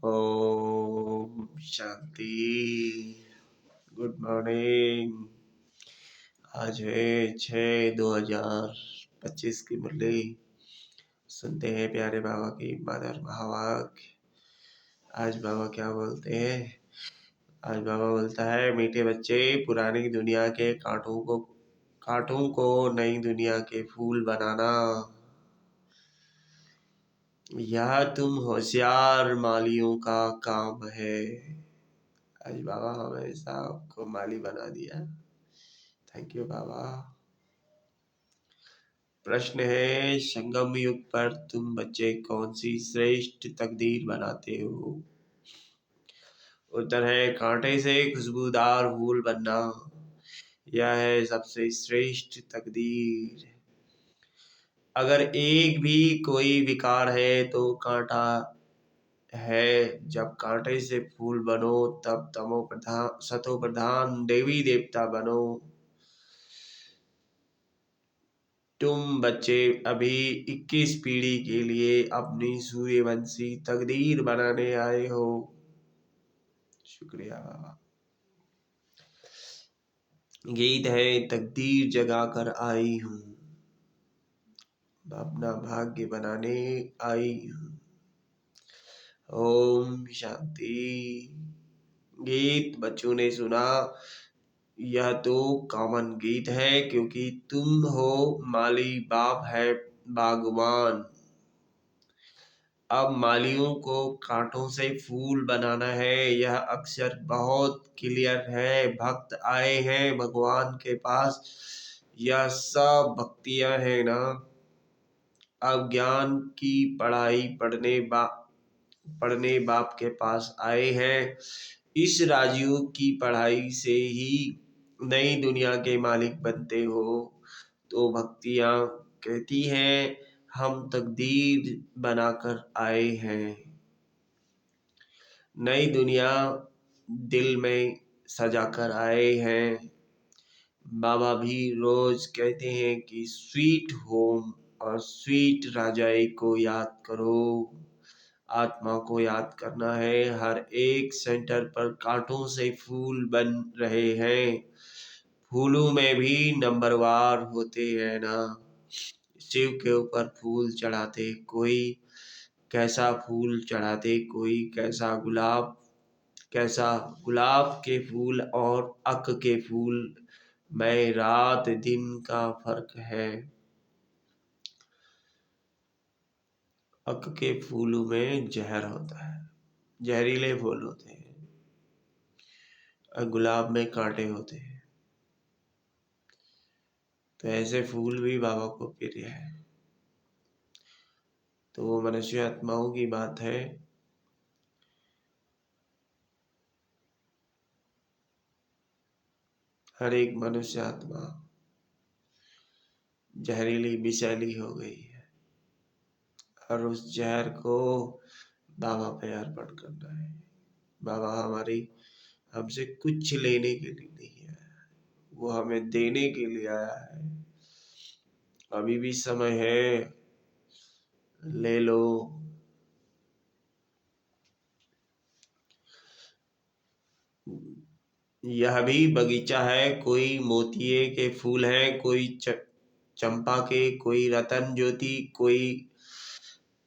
Om Shanti. Good morning. आज है 6/2025 की मुरली। सुनते हैं प्यारे बाबा की मधुर भावाक्य। आज बाबा क्या बोलते हैं? आज बाबा बोलता है, मीठे बच्चे, पुरानी दुनिया के कांटों को नई दुनिया के फूल बनाना, यह तुम होशियार मालियों का काम है। आज बाबा हमें सबको माली बना दिया। थैंक यू बाबा। प्रश्न है, संगम युग पर तुम बच्चे कौन सी श्रेष्ठ तकदीर बनाते हो? उत्तर है, कांटे से खुशबूदार फूल बनना। यह है सबसे श्रेष्ठ तकदीर। अगर एक भी कोई विकार है तो कांटा है। जब कांटे से फूल बनो तब सतो प्रधान देवी देवता बनो। तुम बच्चे अभी 21 पीढ़ी के लिए अपनी सूर्यवंशी तकदीर बनाने आए हो। शुक्रिया बाबा। गीत है, तकदीर जगा कर आई हूँ, अपना भाग्य बनाने आई हूँ। ओम शांति। गीत बच्चों ने सुना। यह तो कॉमन गीत है, क्योंकि तुम हो माली, बाप है बागवान। अब मालियों को कांटों से फूल बनाना है। यह अक्षर बहुत क्लियर है। भक्त आए हैं भगवान के पास। यह सब भक्तियां है ना। अब ज्ञान की पढ़ाई पढ़ने बाप के पास आए हैं। इस राजयोग की पढ़ाई से ही नई दुनिया के मालिक बनते हो। तो भक्तियां कहती हैं, हम तकदीर बनाकर आए हैं। नई दुनिया दिल में सजाकर आए हैं। बाबा भी रोज कहते हैं कि स्वीट होम और स्वीट राजाई को याद करो। आत्मा को याद करना है। हर एक सेंटर पर कांटों से फूल बन रहे हैं। फूलों में भी नंबरवार होते हैं ना। शिव के ऊपर फूल चढ़ाते कोई कैसा फूल चढ़ाते, कोई कैसा गुलाब के फूल और अक के फूल में रात दिन का फर्क है। अक के फूलों में जहर होता है, जहरीले फूल होते हैं, और गुलाब में कांटे होते हैं। तो ऐसे फूल भी बाबा को प्रिय है। तो वो मनुष्य आत्माओं की बात है। हर एक मनुष्य आत्मा जहरीली विषैली हो गई है, और उस जहर को बाबा पे अर्पण करना है। बाबा हमसे कुछ लेने के लिए नहीं आया, वो हमें देने के लिए आया है। अभी भी समय है, ले लो। यह भी बगीचा है। कोई मोतिये के फूल हैं, कोई चंपा के, कोई रतन ज्योति, कोई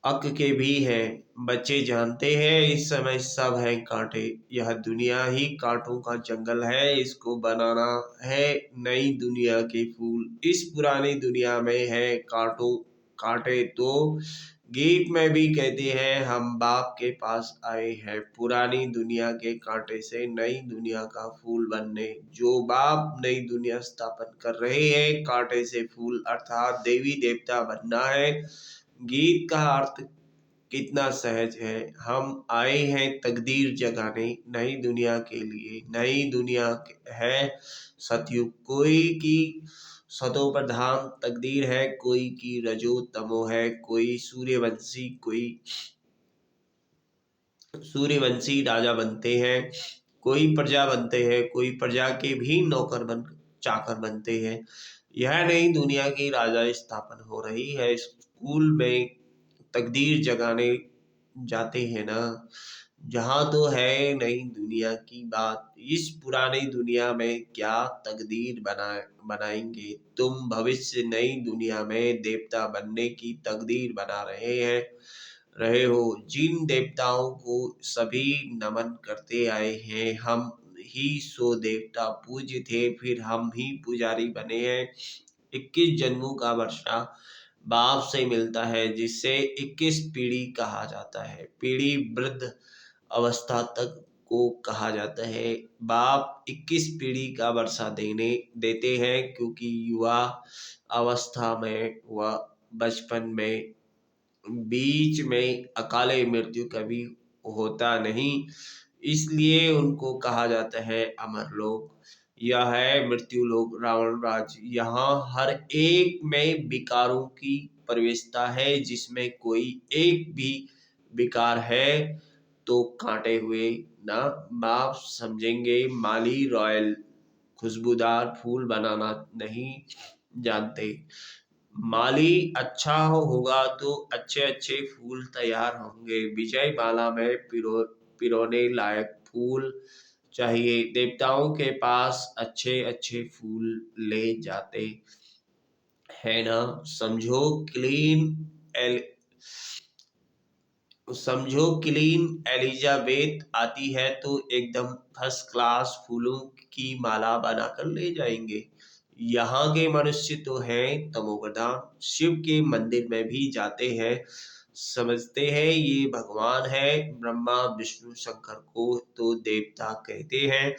अक के भी हैं। बच्चे जानते हैं इस समय सब है कांटे। यह दुनिया ही कांटों का जंगल है। इसको बनाना है नई दुनिया के फूल। इस पुरानी दुनिया में है कांटे। तो गीत में भी कहते हैं, हम बाप के पास आए हैं पुरानी दुनिया के कांटे से नई दुनिया का फूल बनने। जो बाप नई दुनिया स्थापन कर रहे हैं, कांटे से फूल अर्थात देवी देवता बनना है। गीत का अर्थ कितना सहज है। हम आए हैं तकदीर जगाने नई दुनिया के लिए। नई दुनिया है सतयुग। कोई की सतो प्रधान तकदीर है, कोई की रजो तमो है, कोई सूर्यवंशी राजा बनते हैं, कोई प्रजा बनते हैं, कोई प्रजा के भी चाकर बनते हैं। यह नई दुनिया की राजा स्थापन हो रही है। स्कूल में तकदीर जगाने जाते हैं ना। जहाँ तो है नई दुनिया की बात, इस पुरानी दुनिया में क्या तकदीर बनाएंगे तुम। भविष्य नई दुनिया में देवता बनने की तकदीर बना रहे हो। जिन देवताओं को सभी नमन करते आए हैं, हम ही सो देवता पूज्य थे, फिर हम ही पुजारी बने हैं। 21 जन्मों का वर्षा बाप से मिलता है, जिससे 21 पीढ़ी कहा जाता है। पीढ़ी वृद्ध अवस्था तक को कहा जाता है। बाप 21 पीढ़ी का वर्षा देते हैं, क्योंकि युवा अवस्था में वह बचपन में बीच में अकाले मृत्यु कभी होता नहीं, इसलिए उनको कहा जाता है अमर लोक। यह है मृत्यु लोक, रावण राज्य। यहाँ हर एक में विकारों की प्रवेशता है, जिसमें कोई एक भी विकार है तो कांटे हुए ना बाप समझेंगे। माली रॉयल खुशबूदार फूल बनाना नहीं जानते। माली अच्छा होगा तो अच्छे अच्छे फूल तैयार होंगे। विजय माला में पिरोने लायक फूल चाहिए। देवताओं के पास अच्छे अच्छे फूल ले जाते हैं ना। समझो क्लीन एल समझो क्लीन एलिजाबेथ आती है तो एकदम फर्स्ट क्लास फूलों की माला बनाकर ले जाएंगे। यहाँ के मनुष्य तो हैं तमोप्रधान, शिव के मंदिर में भी जाते हैं, समझते हैं ये भगवान है। ब्रह्मा विष्णु शंकर को तो देवता कहते हैं,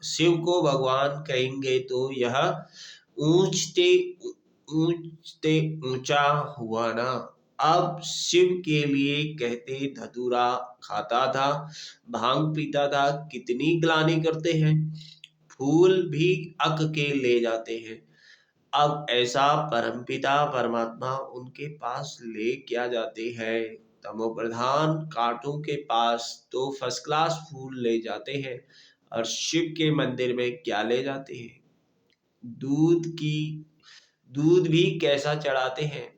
शिव को भगवान कहेंगे तो यह ऊंचते ऊंचते ऊंचा हुआ ना। अब शिव के लिए कहते धतूरा खाता था, भांग पीता था, कितनी ग्लानि करते हैं। फूल भी अक के ले जाते हैं। अब ऐसा परमपिता परमात्मा उनके पास ले क्या जाते हैं। तमोप्रधान कांटों के पास तो फर्स्ट क्लास फूल ले जाते हैं, और शिव के मंदिर में क्या ले जाते हैं। दूध की दूध भी कैसा चढ़ाते हैं।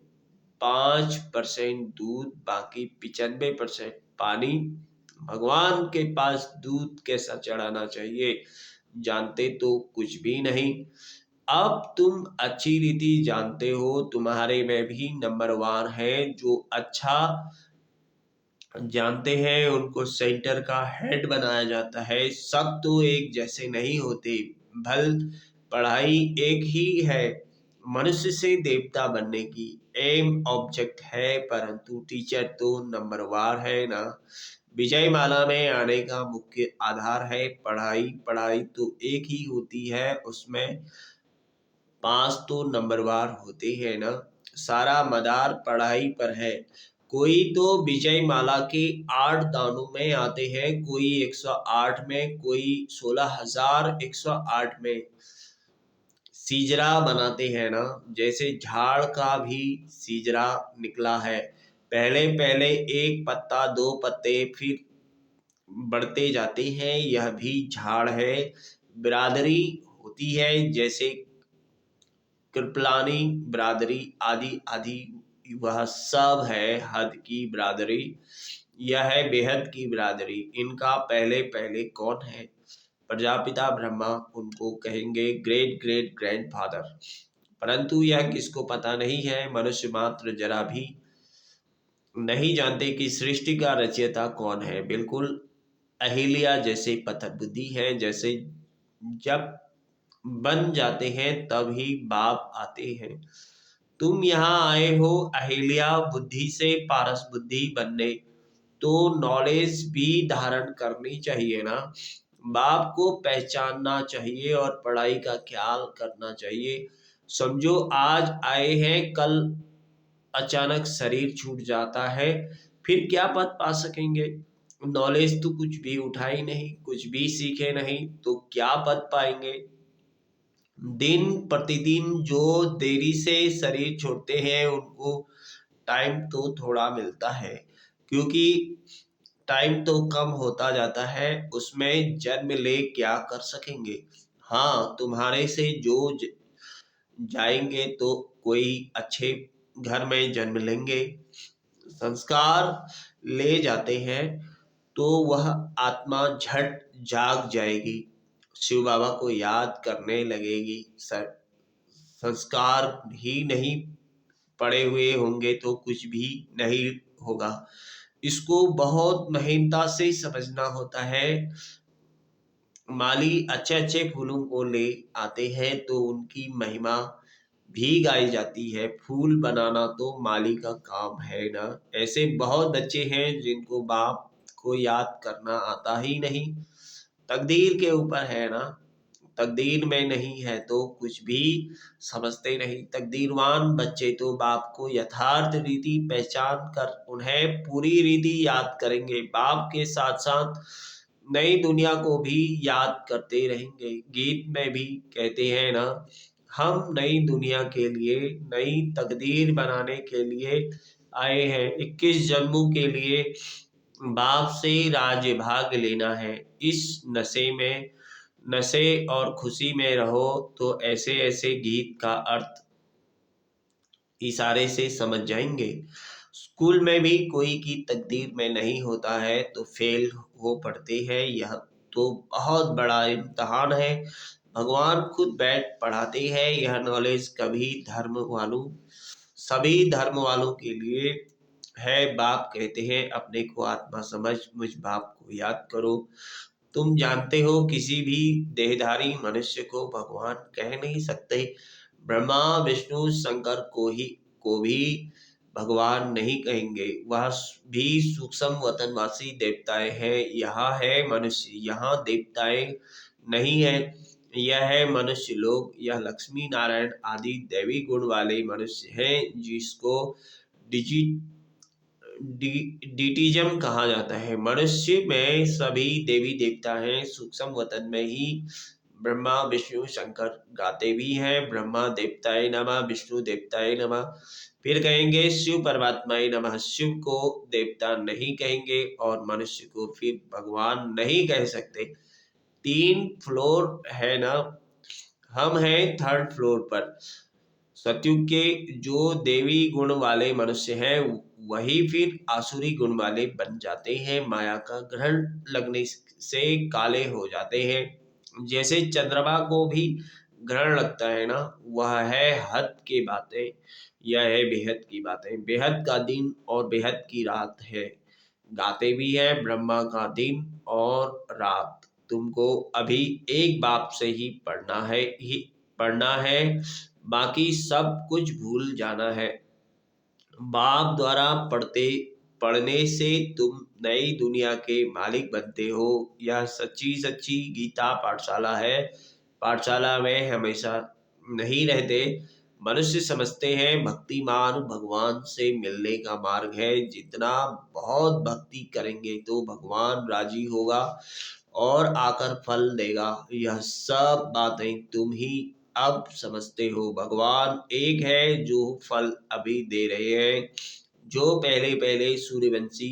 5% दूध, बाकी 95% पानी। भगवान के पास दूध कैसा चढ़ाना चाहिए जानते तो कुछ भी नहीं। अब तुम अच्छी रीति जानते हो, तुम्हारे में भी नंबर 1 है जो अच्छा जानते हैं, उनको सेंटर का हेड बनाया जाता है। सब तो एक जैसे नहीं होते, भल पढ़ाई एक ही है। मनुष्य से देवता बनने की एम ऑब्जेक्ट है, परंतु टीचर तो नंबर 1 है ना। विजय माला में आने का मुख्य आधार है पढ़ाई। पढ़ाई तो एक ही होती है, उसमें 5 तो नंबरवार होते हैं ना। सारा मदार पढ़ाई पर है। कोई तो विजय माला के 8 दानों में आते हैं, कोई 108 में, कोई 16,108 में सीजरा बनाते हैं ना। जैसे झाड़ का भी सीजरा निकला है, पहले पहले एक पत्ता, 2 पत्ते, फिर बढ़ते जाते हैं। यह भी झाड़ है। बिरादरी होती है, जैसे कृपलानी बिरादरी आदि आदि, वह सब है हद की बिरादरी। यह है बेहद की बिरादरी। इनका पहले पहले कौन है। प्रजापिता ब्रह्मा, उनको कहेंगे ग्रेट ग्रेट ग्रैंडफादर। परंतु यह किसको पता नहीं है। मनुष्य मात्र जरा भी नहीं जानते कि सृष्टि का रचयिता कौन है। बिल्कुल अहिल्या जैसे पत्थर बुद्धि है। जैसे जब बन जाते हैं तब ही बाप आते हैं। तुम यहाँ आए हो अहिल्या बुद्धि से पारस बुद्धि बनने, तो नॉलेज भी धारण करनी चाहिए ना। बाप को पहचानना चाहिए और पढ़ाई का ख्याल करना चाहिए। समझो आज आए हैं, कल अचानक शरीर छूट जाता है, फिर क्या पद पा सकेंगे। नॉलेज तो कुछ भी उठाई नहीं, कुछ भी सीखे नहीं, तो क्या पद पाएंगे। दिन प्रतिदिन जो देरी से शरीर छोड़ते हैं, उनको टाइम तो थोड़ा मिलता है, क्योंकि टाइम तो कम होता जाता है। उसमें जन्म ले क्या कर सकेंगे। हाँ, तुम्हारे से जो जाएंगे तो कोई अच्छे घर में जन्म लेंगे। संस्कार ले जाते हैं, तो वह आत्मा झट जाग जाएगी, शिव बाबा को याद करने लगेगी। संस्कार ही नहीं पड़े हुए होंगे तो कुछ भी नहीं होगा। इसको बहुत महीनता से समझना होता है। माली अच्छे अच्छे फूलों को ले आते हैं तो उनकी महिमा भी गाई जाती है। फूल बनाना तो माली का काम है ना। ऐसे बहुत बच्चे हैं जिनको बाप को याद करना आता ही नहीं। तकदीर के ऊपर है ना। तकदीर में नहीं है तो कुछ भी समझते नहीं। तकदीरवान बच्चे तो बाप को यथार्थ रीति पहचान कर उन्हें पूरी रीति याद करेंगे। बाप के साथ साथ नई दुनिया को भी याद करते रहेंगे। गीत में भी कहते हैं ना, हम नई दुनिया के लिए, नई तकदीर बनाने के लिए आए हैं। 21 जन्मों के लिए बाप से राज्य भाग लेना है। इस नशे और खुशी में रहो तो ऐसे ऐसे गीत का अर्थ इशारे से समझ जाएंगे। स्कूल में भी कोई की तकदीर में नहीं होता है तो फेल हो पड़ते हैं। यह तो बहुत बड़ा इम्तहान है। भगवान खुद बैठ पढ़ाते हैं। यह नॉलेज सभी धर्म वालों के लिए है। बाप कहते हैं अपने को आत्मा समझ, मुझ बाप को याद करो। तुम जानते हो किसी भी देहधारी मनुष्य को भगवान कह नहीं सकते। ब्रह्मा विष्णु शंकर को भी भगवान नहीं कहेंगे। वह भी सूक्ष्म वतनवासी देवताएं हैं। यहाँ है मनुष्य, यहाँ देवताएं नहीं है। यह है मनुष्य लोग। यह लक्ष्मी नारायण आदि दैवी गुण वाले मनुष्य हैं जिसको डिजि डिटिज्म कहा जाता है। मनुष्य में सभी देवी देवता हैं। सूक्ष्म वतन में ही ब्रह्मा विष्णु शंकर गाते भी हैं। ब्रह्मा देवताय नमः, विष्णु देवताय नमः। फिर कहेंगे शिव परमात्माय नमः। शिव को देवता नहीं कहेंगे और मनुष्य को फिर भगवान नहीं कह सकते। 3 फ्लोर है ना। हम हैं 3rd फ्लोर पर। सतयुग के जो देवी गुण वाले मनुष्य हैं वही फिर आसुरी गुण वाले बन जाते हैं। माया का ग्रहण लगने से काले हो जाते हैं। जैसे चंद्रमा को भी ग्रहण लगता है ना, वह है हद की बातें। यह है बेहद की बातें। बेहद का दिन और बेहद की रात है। गाते भी है ब्रह्मा का दिन और रात। तुमको अभी एक बाप से ही पढ़ना है, बाकी सब कुछ भूल जाना है। बाप द्वारा पढ़ने से तुम नई दुनिया के मालिक बनते हो। यह सच्ची सच्ची गीता पाठशाला है। पाठशाला में हमेशा नहीं रहते। मनुष्य समझते हैं भक्तिमान भगवान से मिलने का मार्ग है। जितना बहुत भक्ति करेंगे तो भगवान राजी होगा और आकर फल देगा। यह सब बातें तुम ही अब समझते हो। भगवान एक है जो फल अभी दे रहे हैं। जो पहले पहले सूर्यवंशी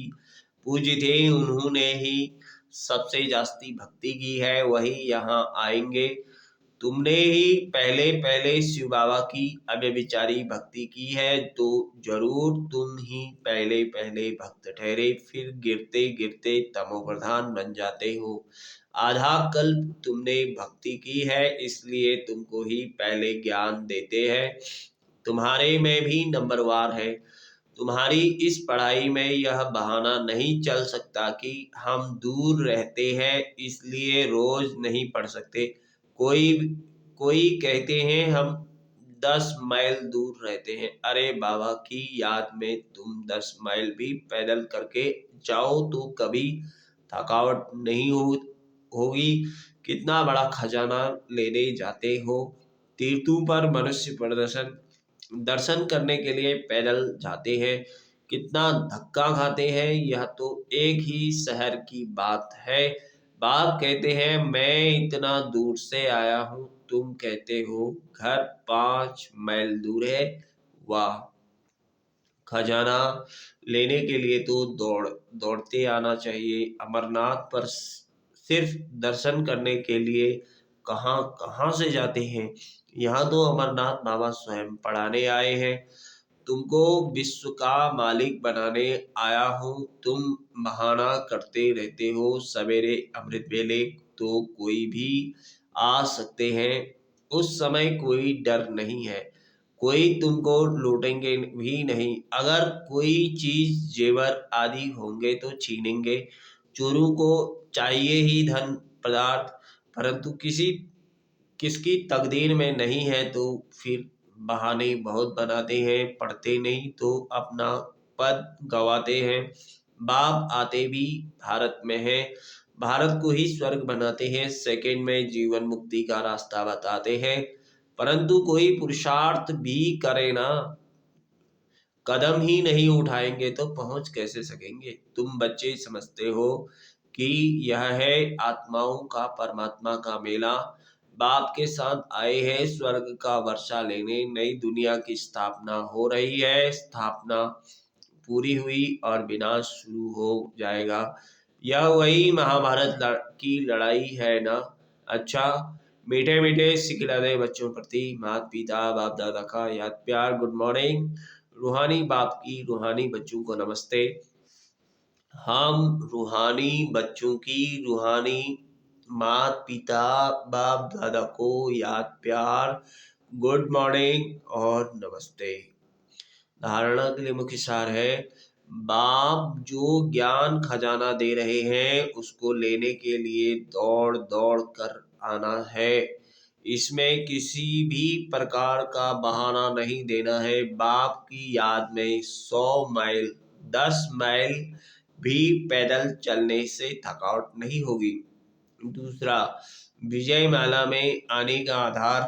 पूज्य थे उन्होंने ही सबसे जास्ती भक्ति की है, वही यहाँ आएंगे। तुमने ही पहले पहले शिव बाबा की अव्यभिचारी भक्ति की है तो जरूर तुम ही पहले पहले भक्त ठहरे। फिर गिरते गिरते तमोप्रधान बन जाते हो। आधा कल्प तुमने भक्ति की है इसलिए तुमको ही पहले ज्ञान देते हैं। तुम्हारे में भी नंबरवार है। तुम्हारी इस पढ़ाई में यह बहाना नहीं चल सकता कि हम दूर रहते हैं इसलिए रोज नहीं पढ़ सकते। कोई कोई कहते हैं हम 10 माइल दूर रहते हैं। अरे बाबा की याद में तुम 10 माइल भी पैदल करके जाओ तो कभी थकावट नहीं होगी। कितना बड़ा खजाना लेने जाते हो। तीर्थों पर मनुष्य दर्शन करने के लिए पैदल जाते हैं। कितना धक्का खाते हैं। यह तो एक ही शहर की बात है। बाप कहते हैं मैं इतना दूर से आया हूँ, तुम कहते हो घर 5 माइल दूर है। वाह। खजाना लेने के लिए तो दौड़ते आना चाहिए। अमरनाथ पर सिर्फ दर्शन करने के लिए कहाँ कहाँ से जाते हैं। यहाँ तो अमरनाथ बाबा स्वयं पढ़ाने आए हैं। तुमको विश्व का मालिक बनाने आया हूँ। तुम बहाना करते रहते हो, सवेरे अमृत वेले तो कोई भी आ सकते हैं। उस समय कोई डर नहीं है, कोई तुमको लूटेंगे भी नहीं। अगर कोई चीज जेवर आदि होंगे तो छीनेंगे। चोरों को चाहिए ही धन पदार्थ, परंतु किसकी तकदीर में नहीं है तो फिर बहाने बहुत बनाते हैं, पढ़ते नहीं तो अपना पद गवाते हैं। बाप आते भी भारत में है, भारत को ही स्वर्ग बनाते हैं, सेकंड में जीवन मुक्ति का रास्ता बताते हैं। परंतु कोई पुरुषार्थ भी करे ना, कदम ही नहीं उठाएंगे तो पहुंच कैसे सकेंगे। तुम बच्चे समझते हो कि यह है आत्माओं का परमात्मा का मेला। बाप के साथ आए हैं स्वर्ग का वर्षा लेने। नई दुनिया की स्थापना हो रही है, स्थापना पूरी हुई और विनाश शुरू हो जाएगा। यह वही महाभारत की लड़ाई है ना। अच्छा, मीठे मीठे सिखलाते बच्चों प्रति माता पिता बाप दादा का याद प्यार। Good morning. रूहानी बाप की रूहानी बच्चों को नमस्ते। हम रूहानी बच्चों की रूहानी माता पिता बाप दादा को याद प्यार, गुड मॉर्निंग और नमस्ते। धारणा के लिए मुख्य सार है, बाप जो ज्ञान खजाना दे रहे हैं उसको लेने के लिए दौड़ दौड़ कर आना है। इसमें किसी भी प्रकार का बहाना नहीं देना है। बाप की याद में 100 माइल 10 माइल भी पैदल चलने से थकावट नहीं होगी। दूसरा, विजय माला में आने का आधार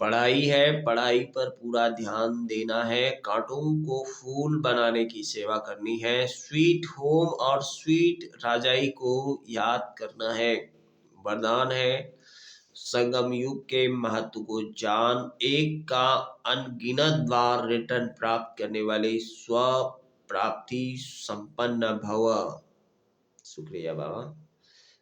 पढ़ाई है, पढ़ाई पर पूरा ध्यान देना है, कांटों को फूल बनाने की सेवा करनी है, स्वीट होम और स्वीट राजाई को याद करना है। वरदान है, संगम युग के महत्व को जान, एक का अनगिनत बार रिटर्न प्राप्त करने वाले स्व प्राप्ति संपन्न भव। शुक्रिया बाबा।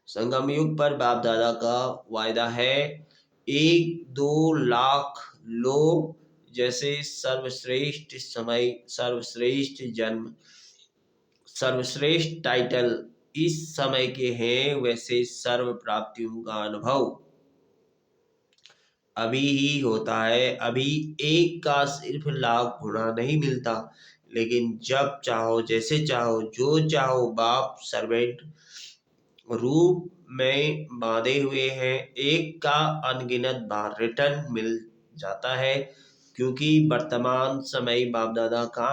संगम युग पर बाप दादा का वायदा है, 1-2 लाख लोग जैसे सर्वश्रेष्ठ समय, सर्वश्रेष्ठ जन्म, सर्वश्रेष्ठ टाइटल इस समय के हैं, वैसे सर्व प्राप्तियों का अनुभव अभी ही होता है। अभी एक का सिर्फ लाख गुना नहीं मिलता, लेकिन जब चाहो जैसे चाहो जो चाहो बाप सर्वेंट रूप में बांधे हुए हैं, एक का अनगिनत बार रिटर्न मिल जाता है। क्योंकि वर्तमान समय बाप दादा का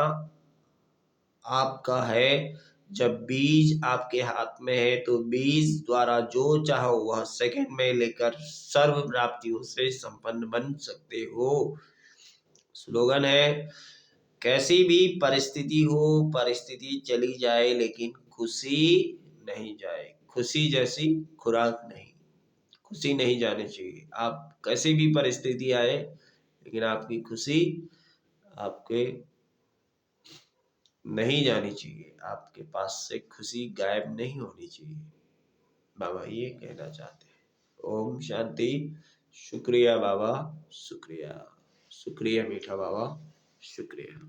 आपका है। जब बीज आपके हाथ में है तो बीज द्वारा जो चाहो वह सेकंड में लेकर सर्व प्राप्तियों से संपन्न बन सकते हो। स्लोगन है, कैसी भी परिस्थिति हो, परिस्थिति चली जाए लेकिन खुशी नहीं जाए। खुशी जैसी खुराक नहीं, खुशी नहीं जानी चाहिए। आप कैसी भी परिस्थिति आए लेकिन आपकी खुशी आपके नहीं जानी चाहिए, आपके पास से खुशी गायब नहीं होनी चाहिए। बाबा ये कहना चाहते हैं। ओम शांति। शुक्रिया बाबा, शुक्रिया, शुक्रिया मीठा बाबा, शुक्रिया।